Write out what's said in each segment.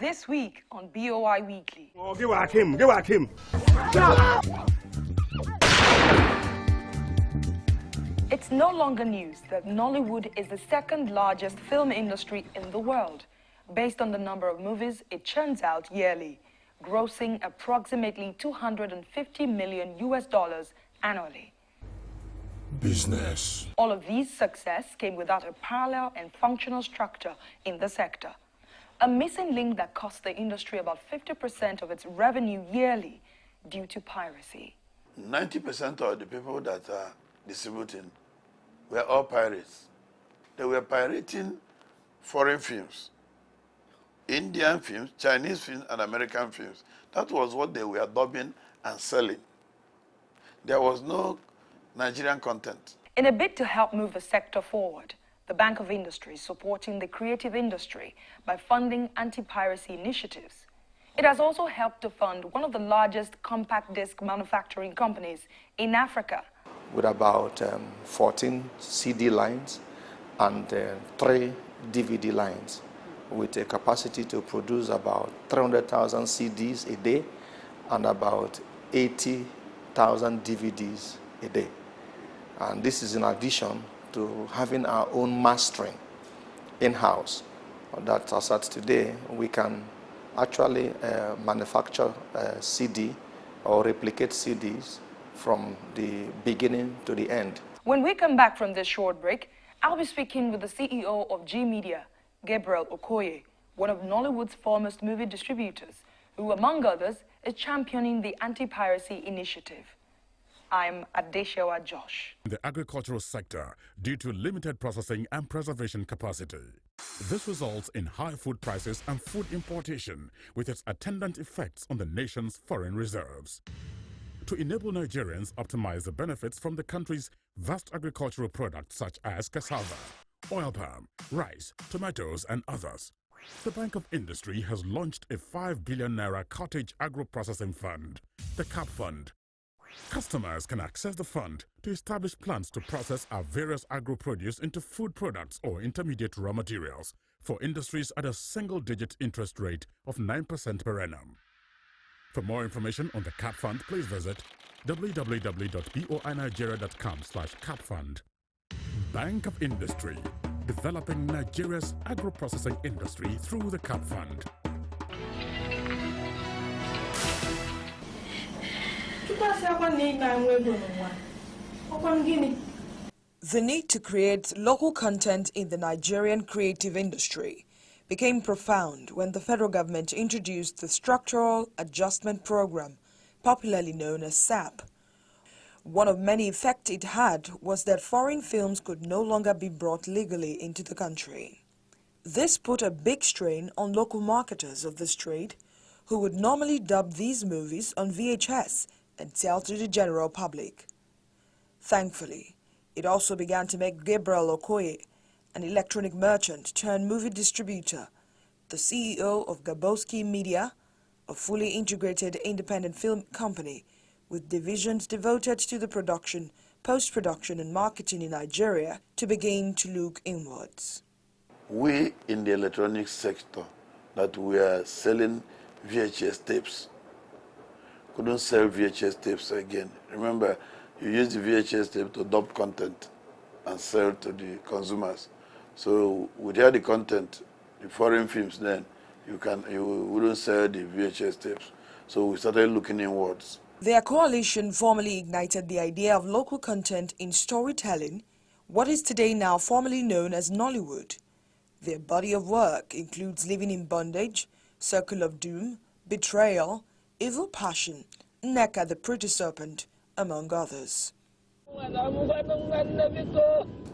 This week on BOI Weekly. Oh, give back him, give back him. It's no longer news that Nollywood is the second largest film industry in the world, based on the number of movies it churns out yearly, grossing approximately $250 million annually. Business. All of these success came without a parallel and functional structure in the sector. A missing link that cost the industry about 50% of its revenue yearly due to piracy. 90% of the people that are distributing were all pirates. They were pirating foreign films, Indian films, Chinese films, and American films. That was what they were dubbing and selling. There was no Nigerian content. In a bid to help move the sector forward, the Bank of Industry is supporting the creative industry by funding anti-piracy initiatives. It has also helped to fund one of the largest compact disc manufacturing companies in Africa. With about 14 CD lines and 3 DVD lines, with a capacity to produce about 300,000 CDs a day and about 80,000 DVDs a day. And this is in addition to having our own mastering in-house. That as at today, we can actually manufacture CD or replicate CDs from the beginning to the end. When we come back from this short break, I'll be speaking with the CEO of G Media, Gabriel Okoye, one of Nollywood's foremost movie distributors, who, among others, is championing the anti-piracy initiative. I'm Adeshewa Josh. In the agricultural sector, due to limited processing and preservation capacity. This results in high food prices and food importation, with its attendant effects on the nation's foreign reserves. To enable Nigerians optimize the benefits from the country's vast agricultural products such as cassava, oil palm, rice, tomatoes, and others, the Bank of Industry has launched a 5 billion naira cottage agro-processing fund, the CAP Fund. Customers can access the fund to establish plans to process our various agro-produce into food products or intermediate raw materials for industries at a single-digit interest rate of 9% per annum. For more information on the CAP Fund, please visit www.boinigeria.com/capfund. Bank of Industry, developing Nigeria's agro-processing industry through the CAP Fund. The need to create local content in the Nigerian creative industry became profound when the federal government introduced the Structural Adjustment Program, popularly known as SAP. One of many effects it had was that foreign films could no longer be brought legally into the country. This put a big strain on local marketers of this trade, who would normally dub these movies on VHS and sell to the general public. Thankfully, it also began to make Gabriel Okoye, an electronic merchant turned movie distributor, the CEO of G Media, a fully integrated independent film company with divisions devoted to the production, post-production and marketing in Nigeria, to begin to look inwards. We in the electronics sector that we are selling VHS tapes couldn't sell VHS tapes again. Remember, you use the VHS tape to dub content and sell to the consumers. So without the content, the foreign films, then you wouldn't sell the VHS tapes. So we started looking inwards. Their coalition formally ignited the idea of local content in storytelling, what is today now formally known as Nollywood. Their body of work includes Living in Bondage, Circle of Doom, Betrayal, Evil Passion, Neka the Pretty Serpent, among others.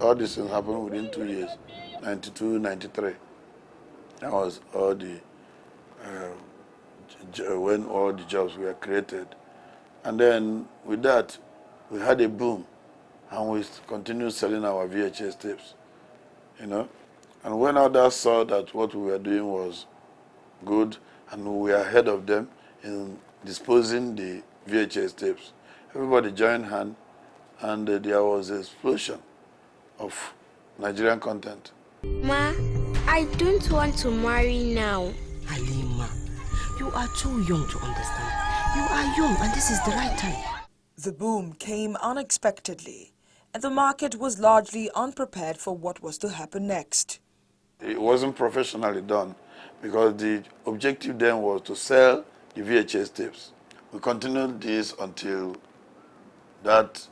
All these things happened within 2 years, 92, 93. That was all the, when all the jobs were created. And then with that, we had a boom, and we continued selling our VHS tapes, you know. And when others saw that what we were doing was good, and we were ahead of them in disposing the VHS tapes, everybody joined hand, and there was an explosion of Nigerian content. Ma, I don't want to marry now. Halima, you are too young to understand. You are young and this is the right time. The boom came unexpectedly, and the market was largely unprepared for what was to happen next. It wasn't professionally done because the objective then was to sell the VHS tapes. We continued this until that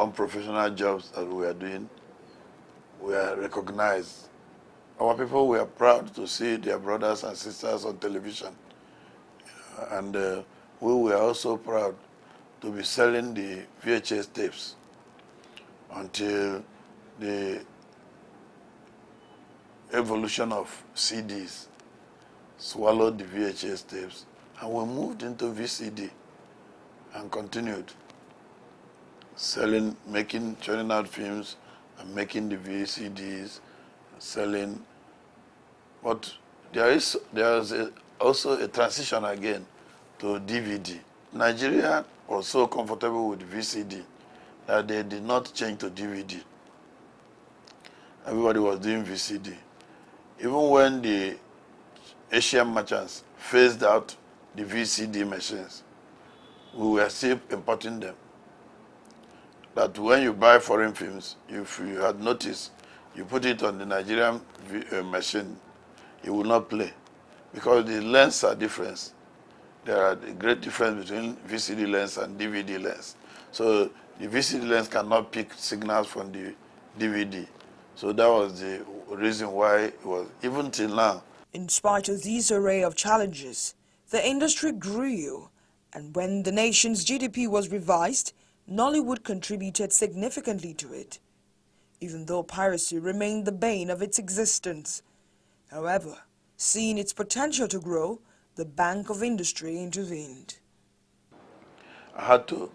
unprofessional jobs that we were doing were recognized. Our people were proud to see their brothers and sisters on television. And we were also proud to be selling the VHS tapes until the evolution of CDs swallowed the VHS tapes, and we moved into VCD and continued selling, churning out films and making the VCDs, selling. But there is also a transition again to DVD. Nigeria was so comfortable with VCD that they did not change to DVD. Everybody was doing VCD. Even when the Asian merchants phased out the VCD machines, we were still importing them. That when you buy foreign films, if you had noticed, you put it on the Nigerian machine, it will not play because the lens are different. There are a great difference between VCD lens and DVD lens. So the VCD lens cannot pick signals from the DVD. So that was the reason why it was, even till now. In spite of these array of challenges, the industry grew, and when the nation's GDP was revised, Nollywood contributed significantly to it, even though piracy remained the bane of its existence. However, seeing its potential to grow, the Bank of Industry intervened. I had to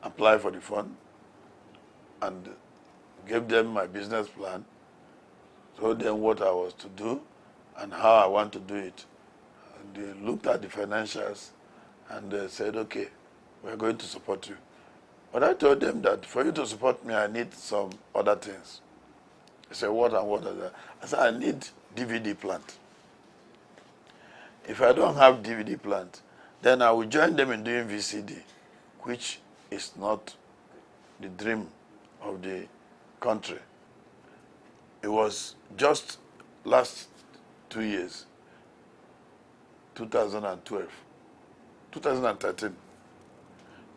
apply for the fund and gave them my business plan, told them what I was to do and how I want to do it. And they looked at the financials and they said, okay, we're going to support you. But I told them that for you to support me, I need some other things. They said, what and what are that? I said, I need DVD plant. If I don't have DVD plant, then I will join them in doing VCD, which is not the dream of the country. It was just last 2 years, 2012, 2013,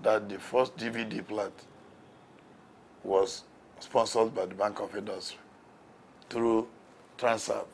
that the first DVD plant was sponsored by the Bank of Industry through Transab.